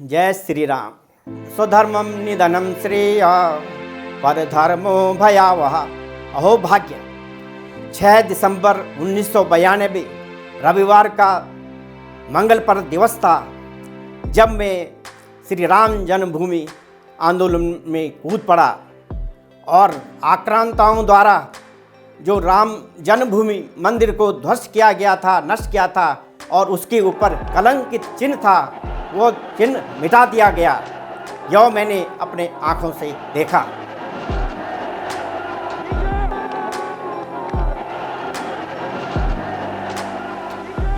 जय श्री राम। स्वधर्मम निधनम श्रेय परधर्मो भयावह। अहो भाग्य। 6 दिसंबर 1992 रविवार का मंगलप्रद दिवस था जब मैं श्री राम जन्मभूमि आंदोलन में कूद पड़ा और आक्रांताओं द्वारा जो राम जन्मभूमि मंदिर को ध्वस्त किया गया था, नष्ट किया था और उसके ऊपर कलंकित चिन्ह था, वो चिन्ह मिटा दिया गया। यह मैंने अपने आँखों से देखा।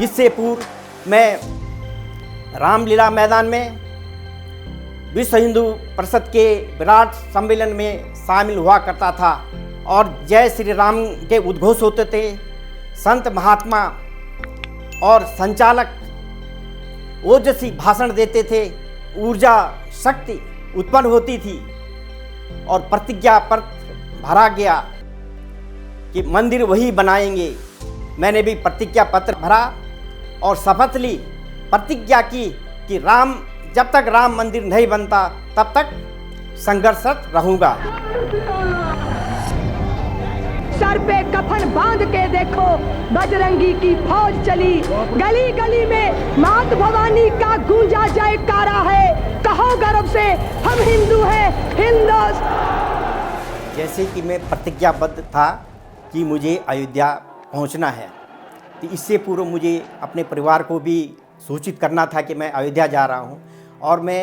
इससे पूर्व मैं रामलीला मैदान में विश्व हिंदू परिषद के विराट सम्मेलन में शामिल हुआ करता था और जय श्री राम के उद्घोष होते थे। संत महात्मा और संचालक ओजस्वी भाषण देते थे, ऊर्जा शक्ति उत्पन्न होती थी और प्रतिज्ञा पत्र भरा गया कि मंदिर वही बनाएंगे। मैंने भी प्रतिज्ञा पत्र भरा और शपथ ली, प्रतिज्ञा की कि जब तक राम मंदिर नहीं बनता तब तक संघर्षरत रहूंगा। सर पे कफन बांध के देखो, बजरंगी की फौज चली, गली गली में मात भवानी का गूंजा जयकारा है। कहो गर्व से हम हिंदू हैं, हिंदू। जैसे कि मैं प्रतिज्ञाबद्ध था कि मुझे अयोध्या पहुंचना है, तो इससे पूर्व मुझे अपने परिवार को भी सूचित करना था कि मैं अयोध्या जा रहा हूं और मैं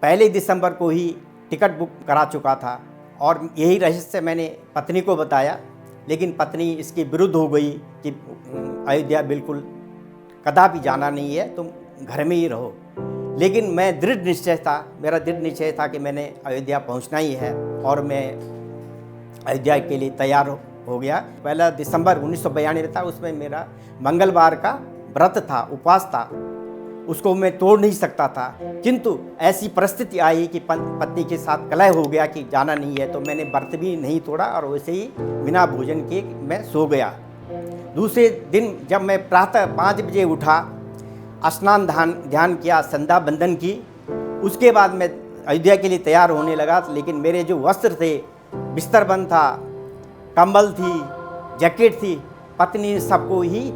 1 दिसंबर को ही टिकट बुक करा चुका था और यही रहस्य मैंने पत्नी को बताया, लेकिन पत्नी इसके विरुद्ध हो गई कि अयोध्या बिल्कुल कदापि जाना नहीं है, तुम घर में ही रहो। लेकिन मैं मेरा दृढ़ निश्चय था कि मैंने अयोध्या पहुंचना ही है और मैं अयोध्या के लिए तैयार हो गया। 1 दिसंबर 1992 था, उसमें मेरा मंगलवार का व्रत था, उपवास था, उसको मैं तोड़ नहीं सकता था। किंतु ऐसी परिस्थिति आई कि पत्नी के साथ कलह हो गया कि जाना नहीं है, तो मैंने व्रत भी नहीं तोड़ा और वैसे ही बिना भोजन के मैं सो गया। दूसरे दिन जब मैं प्रातः 5 बजे उठा, स्नान ध्यान किया, संध्या बंदन की, उसके बाद मैं अयोध्या के लिए तैयार होने लगा। लेकिन मेरे जो वस्त्र थे, बिस्तर बंद था, कंबल थी, जैकेट थी, पत्नी ने सबको ही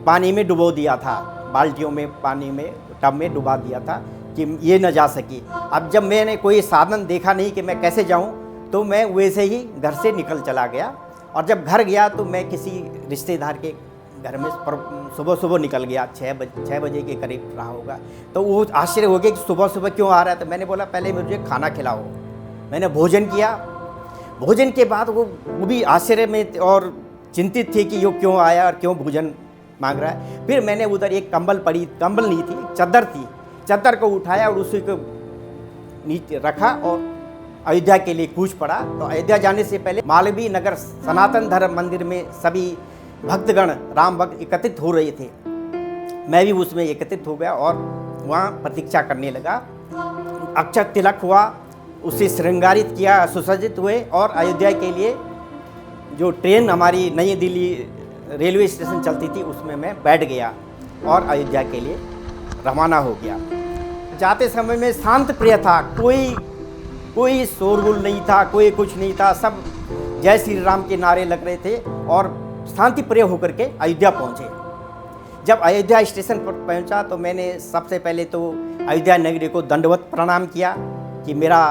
पानी में डुबो दिया था, बाल्टियों में पानी में टब में डुबा दिया था कि ये न जा सकी। अब जब मैंने कोई साधन देखा नहीं कि मैं कैसे जाऊं, तो मैं वैसे ही घर से निकल चला गया और जब घर गया तो मैं किसी रिश्तेदार के घर में सुबह निकल गया। 6 बजे के करीब रहा होगा। तो वो आश्चर्य हो गया कि सुबह क्यों आ रहा है। तो मैंने बोला पहले मुझे खाना खिलाओ। मैंने भोजन किया। भोजन के बाद वो भी आश्चर्य में और चिंतित थे कि यो क्यों आया और क्यों भोजन मांग रहा है। फिर मैंने उधर एक कंबल नहीं थी, चादर थी, चादर को उठाया और उसी को नीचे रखा और अयोध्या के लिए कूच पड़ा। तो अयोध्या जाने से पहले मालवीय नगर सनातन धर्म मंदिर में सभी भक्तगण, राम भक्त एकत्रित हो रहे थे। मैं भी उसमें एकत्रित हो गया और वहाँ प्रतीक्षा करने लगा। अक्षत तिलक हुआ, उसे श्रृंगारित किया, सुसज्जित हुए और अयोध्या के लिए जो ट्रेन हमारी नई दिल्ली रेलवे स्टेशन चलती थी उसमें मैं बैठ गया और अयोध्या के लिए रवाना हो गया। जाते समय में शांत प्रिय था, कोई शोरगुल नहीं था, कोई कुछ नहीं था, सब जय श्री राम के नारे लग रहे थे और शांति प्रिय होकर के अयोध्या पहुँचे। जब अयोध्या स्टेशन पर पहुँचा तो मैंने सबसे पहले तो अयोध्या नगरी को दंडवत प्रणाम किया कि मेरा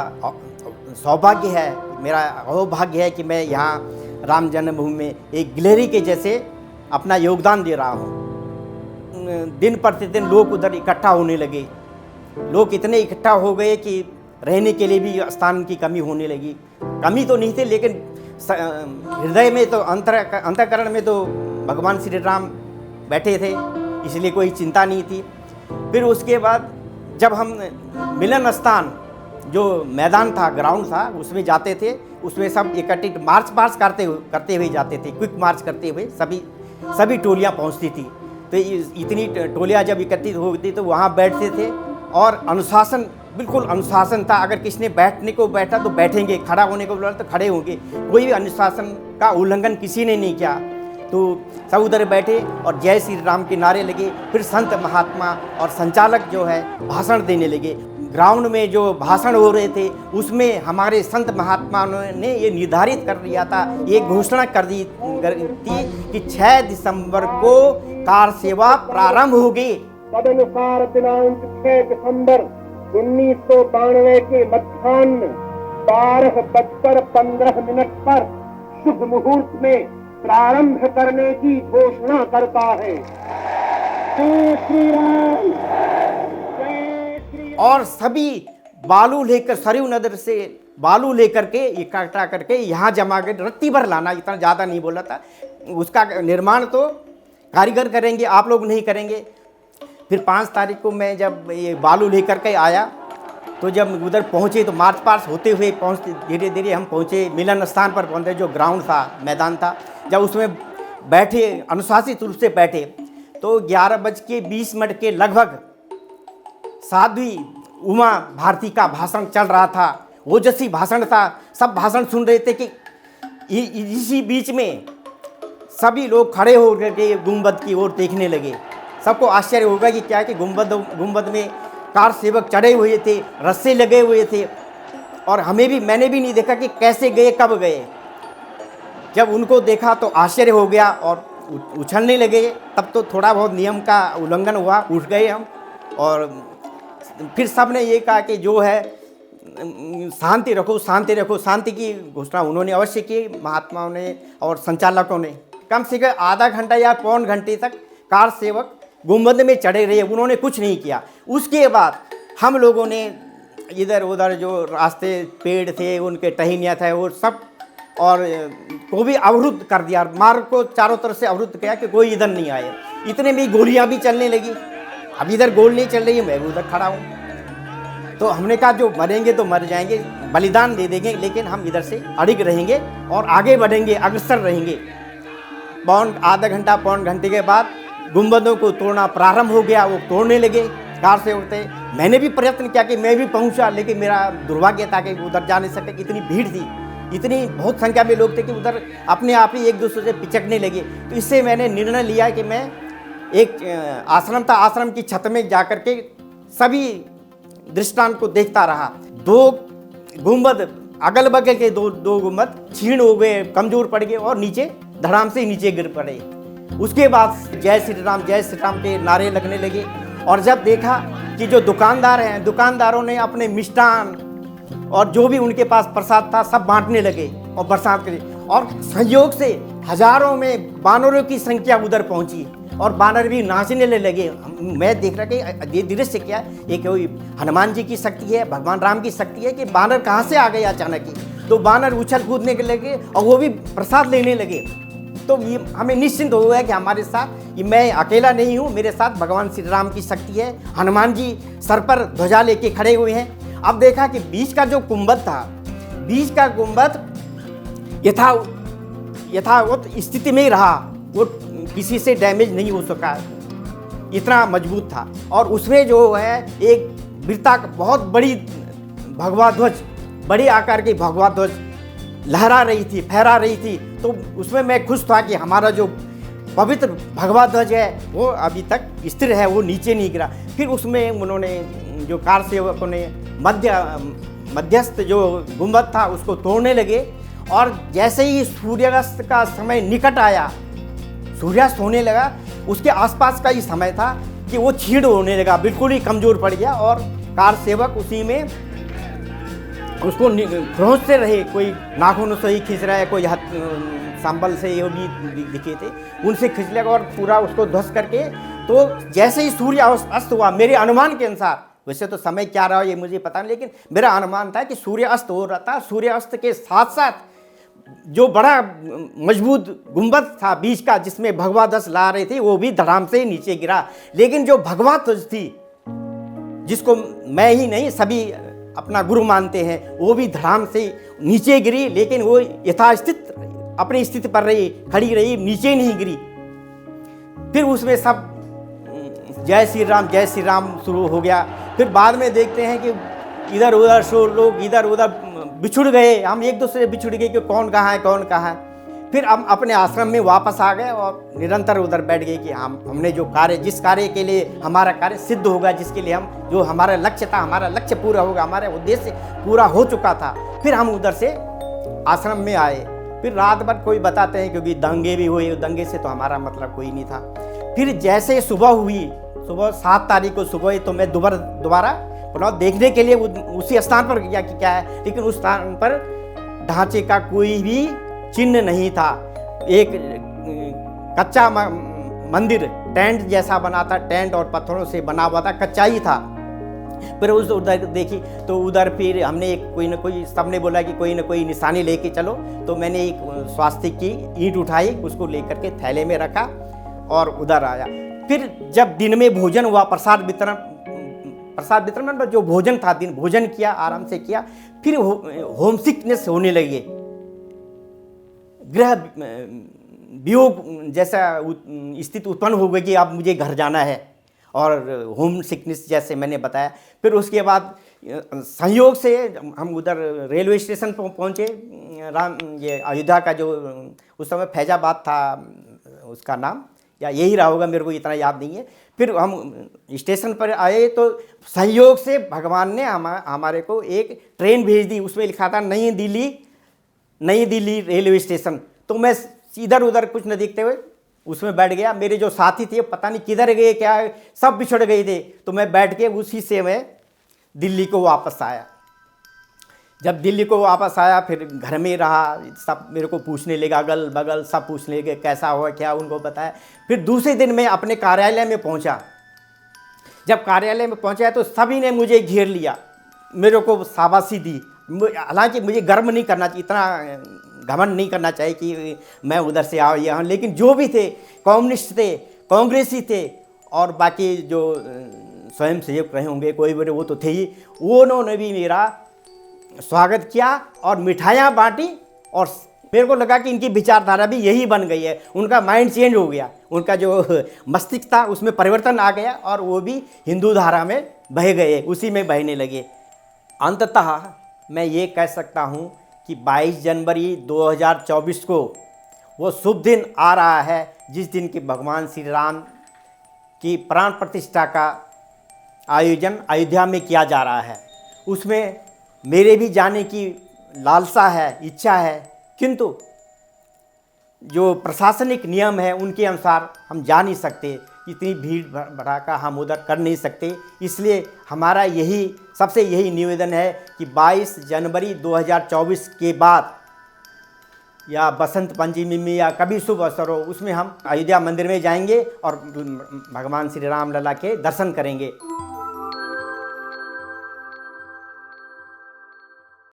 सौभाग्य है, मेरा अहोभाग्य है कि मैं यहाँ राम जन्मभूमि में एक गिलहरी के जैसे अपना योगदान दे रहा हूँ। दिन प्रतिदिन लोग उधर इकट्ठा होने लगे। लोग इतने इकट्ठा हो गए कि रहने के लिए भी स्थान की कमी होने लगी। कमी तो नहीं थी, लेकिन हृदय में तो अंतःकरण में तो भगवान श्री राम बैठे थे, इसलिए कोई चिंता नहीं थी। फिर उसके बाद जब हम मिलन स्थान जो मैदान था, ग्राउंड था, उसमें जाते थे, उसमें सब इकट्ठित मार्च करते हुए जाते थे, क्विक मार्च करते हुए सभी टोलियाँ पहुँचती थी। तो इतनी टोलियाँ जब एकत्रित होती तो वहाँ बैठते थे और अनुशासन, बिल्कुल अनुशासन था। अगर किसी ने बैठने को बैठा तो बैठेंगे, खड़ा होने को बोला तो खड़े होंगे। कोई भी अनुशासन का उल्लंघन किसी ने नहीं किया। तो सब उधर बैठे और जय श्री राम के नारे लगे। फिर संत महात्मा और संचालक जो है भाषण देने लगे। ग्राउंड में जो भाषण हो रहे थे उसमें हमारे संत महात्मा ने ये निर्धारित कर दिया था, ये घोषणा कर दी थी कि 6 दिसंबर को कार सेवा प्रारंभ होगी। तदनुसार दिनांक 6 दिसंबर 1992 के मध्याह्न 12:15 पर शुभ मुहूर्त में प्रारंभ करने की घोषणा करता है। जय श्री राम, जय श्री राम। और सभी बालू लेकर सरयू नदी से बालू लेकर के इकट्ठा करके यहाँ जमा कर रत्ती भर लाना, इतना ज़्यादा नहीं बोला था। उसका निर्माण तो कारीगर करेंगे, आप लोग नहीं करेंगे। फिर 5 तारीख को मैं जब ये बालू लेकर के आया तो जब उधर पहुँचे तो मार्च पास होते हुए पहुँचते धीरे धीरे हम पहुँचे, मिलन स्थान पर पहुँचे, जो ग्राउंड था, मैदान था। जब उसमें बैठे, अनुशासित रूप से बैठे, तो 11:20 के लगभग साध्वी उमा भारती का भाषण चल रहा था। ओजस्वी भाषण था, सब भाषण सुन रहे थे कि इसी बीच में सभी लोग खड़े हो करके गुंबद की ओर देखने लगे। सबको आश्चर्य होगा कि क्या कि गुंबद में कार सेवक चढ़े हुए थे, रस्से लगे हुए थे, और मैंने भी नहीं देखा कि कैसे गए, कब गए। जब उनको देखा तो आश्चर्य हो गया और उछलने लगे। तब तो थोड़ा बहुत नियम का उल्लंघन हुआ, उठ गए हम। और फिर सब ने ये कहा कि जो है शांति रखो, शांति रखो। शांति की घोषणा उन्होंने अवश्य की, महात्माओं ने और संचालकों ने। कम से कम आधा घंटा या पौन घंटे तक कार सेवक गुंबद में चढ़े रहे, उन्होंने कुछ नहीं किया। उसके बाद हम लोगों ने इधर उधर जो रास्ते पेड़ थे, उनके टहनियाँ थे, वो सब और को भी अवरुद्ध कर दिया, मार्ग को चारों तरफ से अवरुद्ध किया कि कोई इधर नहीं आए। इतने में गोलियां भी चलने लगी। अब इधर गोल नहीं चल रही है, मैं भी उधर खड़ा हूँ। तो हमने कहा जो मरेंगे तो मर जाएंगे, बलिदान दे देंगे, लेकिन हम इधर से अड़िग रहेंगे और आगे बढ़ेंगे, अग्रसर रहेंगे। आधा घंटा पौन घंटे के बाद गुंबदों को तोड़ना प्रारंभ हो गया। वो तोड़ने लगे कार से उठते। मैंने भी प्रयत्न किया कि मैं भी पहुंचा, लेकिन मेरा दुर्भाग्य था कि उधर जा नहीं सके। इतनी भीड़ थी, इतनी बहुत संख्या में लोग थे कि उधर अपने आप ही एक दूसरे से पिचकने लगे। तो इससे मैंने निर्णय लिया कि मैं एक आश्रम था, आश्रम की छत में जाकर के सभी दृष्टांत को देखता रहा। 2 गुंबद, अगल बगल के दो गुंबद क्षीण हो गए, कमजोर पड़ गए और नीचे धड़ाम से नीचे गिर पड़े। उसके बाद जय श्री राम के नारे लगने लगे। और जब देखा कि जो दुकानदार हैं, दुकानदारों ने अपने मिष्ठान और जो भी उनके पास प्रसाद था सब बांटने लगे और बरसात करे। और संयोग से हजारों में बानरों की संख्या उधर पहुंची और बानर भी नाचने लगे। मैं देख रहा कि ये दृश्य क्या, ये कोई हनुमान जी की शक्ति है, भगवान राम की शक्ति है कि बानर कहाँ से आ गए अचानक ही। तो बानर उछल कूदने के लगे और वो भी प्रसाद लेने लगे। तो ये हमें निश्चिंत हो गया कि हमारे साथ, ये मैं अकेला नहीं हूँ, मेरे साथ भगवान श्री राम की शक्ति है। हनुमान जी सर पर ध्वजा लेके खड़े हुए हैं। अब देखा कि बीच का जो गुंबद था, बीच का गुंबद यथावत स्थिति में ही रहा, वो किसी से डैमेज नहीं हो सका, इतना मजबूत था। और उसमें जो है एक वृत्ता बहुत बड़ी भगवा ध्वज, बड़े आकार की भगवा ध्वज लहरा रही थी, फहरा रही थी। तो उसमें मैं खुश था कि हमारा जो पवित्र भगवा ध्वज है वो अभी तक स्थिर है, वो नीचे नहीं गिरा। फिर उसमें उन्होंने जो कार सेवकों ने मध्यस्थ जो गुंबद था उसको तोड़ने लगे। और जैसे ही सूर्यास्त का समय निकट आया, सूर्यास्त होने लगा, उसके आसपास का ही समय था कि वो छीड़ होने लगा, बिल्कुल ही कमज़ोर पड़ गया। और कार सेवक उसी में उसको खरोंचते रहे, कोई नाखून से ही खींच रहा है, कोई हाथ संबल से ये भी दिखे थे, उनसे खींच लेगा और पूरा उसको ध्वस्त करके। तो जैसे ही सूर्य अस्त हुआ, मेरे अनुमान के अनुसार, वैसे तो समय क्या रहा ये मुझे पता नहीं, लेकिन मेरा अनुमान था कि सूर्य अस्त हो रहा था। सूर्य अस्त के साथ साथ जो बड़ा मजबूत गुंबद था बीच का, जिसमें भगवा ध्वज ला रहे थे, वो भी धड़ाम से नीचे गिरा। लेकिन जो भगवा ध्वज थी, जिसको मैं ही नहीं सभी अपना गुरु मानते हैं, वो भी धड़ाम से नीचे गिरी। लेकिन वो यथास्थित अपनी स्थिति पर रही, खड़ी रही, नीचे नहीं गिरी। फिर उसमें सब जय श्री राम शुरू हो गया। फिर बाद में देखते हैं कि इधर उधर लोग इधर उधर बिछुड़ गए, हम एक दूसरे से बिछुड़ गए कि कौन कहाँ है कौन कहाँ है। फिर हम अपने आश्रम में वापस आ गए और निरंतर उधर बैठ गए कि हमने जो कार्य, जिस कार्य के लिए हमारा कार्य सिद्ध होगा, जिसके लिए हम, जो हमारा लक्ष्य था, हमारा लक्ष्य पूरा होगा, हमारा उद्देश्य पूरा हो चुका था। फिर हम उधर से आश्रम में आए। फिर रात भर कोई बताते हैं, क्योंकि दंगे भी हुए, दंगे से तो हमारा मतलब कोई नहीं था। फिर जैसे सुबह हुई, सुबह 7 तारीख को सुबह ही, तो मैं दोबारा पुनः देखने के लिए उसी स्थान पर गया कि क्या है, लेकिन उस स्थान पर ढांचे का कोई भी चिन्ह नहीं था। एक कच्चा मंदिर टेंट जैसा बना था, टेंट और पत्थरों से बना हुआ था, कच्चा ही था। फिर उस उधर देखी तो उधर फिर हमने एक कोई ना कोई, सबने बोला कि कोई ना कोई निशानी लेके चलो, तो मैंने एक स्वास्तिक की ईंट उठाई, उसको लेकर के थैले में रखा और उधर आया। फिर जब दिन में भोजन हुआ, प्रसाद वितरण मतलब जो भोजन था, दिन भोजन किया, आराम से किया। फिर होम सिकनेस होने लगी, गृह वियोग जैसा स्थिति उत्पन्न हो गई कि अब मुझे घर जाना है, और होम सिकनेस जैसे मैंने बताया। फिर उसके बाद संयोग से हम उधर रेलवे स्टेशन पर पहुँचे। ये अयोध्या का जो उस समय फैजाबाद था उसका नाम, या यही रहा होगा, मेरे को इतना याद नहीं है। फिर हम स्टेशन पर आए तो संयोग से भगवान ने हमारे को एक ट्रेन भेज दी। उसमें लिखा था नई दिल्ली रेलवे स्टेशन। तो मैं इधर उधर कुछ न देखते हुए उसमें बैठ गया। मेरे जो साथी थे पता नहीं किधर गए, क्या सब बिछड़ गए थे। तो मैं बैठ के उसी से मैं दिल्ली को वापस आया। जब दिल्ली को वापस आया, फिर घर में रहा, सब मेरे को पूछने लगे, अगल बगल सब पूछने लगे कैसा हुआ, क्या, उनको बताया। फिर दूसरे दिन मैं अपने कार्यालय में पहुंचा। जब कार्यालय में पहुंचा तो सभी ने मुझे घेर लिया, मेरे को शाबाशी दी। हालांकि मुझे गर्व नहीं करना चाहिए, इतना घमंड नहीं करना चाहिए कि मैं उधर से आया यहाँ, लेकिन जो भी थे, कम्युनिस्ट थे, कांग्रेसी थे, और बाकी जो स्वयं सेवक रहे होंगे कोई बड़े, वो तो थे ही, उन्होंने भी मेरा स्वागत किया और मिठाइयाँ बांटी। और मेरे को लगा कि इनकी विचारधारा भी यही बन गई है, उनका माइंड चेंज हो गया, उनका जो मस्तिष्क था उसमें परिवर्तन आ गया, और वो भी हिंदू धारा में बह गए, उसी में बहने लगे। अंततः मैं ये कह सकता हूँ कि 22 जनवरी 2024 को वो शुभ दिन आ रहा है, जिस दिन कि भगवान श्री राम की प्राण प्रतिष्ठा का आयोजन अयोध्या में किया जा रहा है। उसमें मेरे भी जाने की लालसा है, इच्छा है, किंतु जो प्रशासनिक नियम है उनके अनुसार हम जा नहीं सकते, इतनी भीड़ भड़ाका हम उधर कर नहीं सकते। इसलिए हमारा सबसे यही निवेदन है कि 22 जनवरी 2024 के बाद, या बसंत पंचमी में, या कभी शुभ अवसर हो, उसमें हम अयोध्या मंदिर में जाएंगे और भगवान श्री राम लला के दर्शन करेंगे।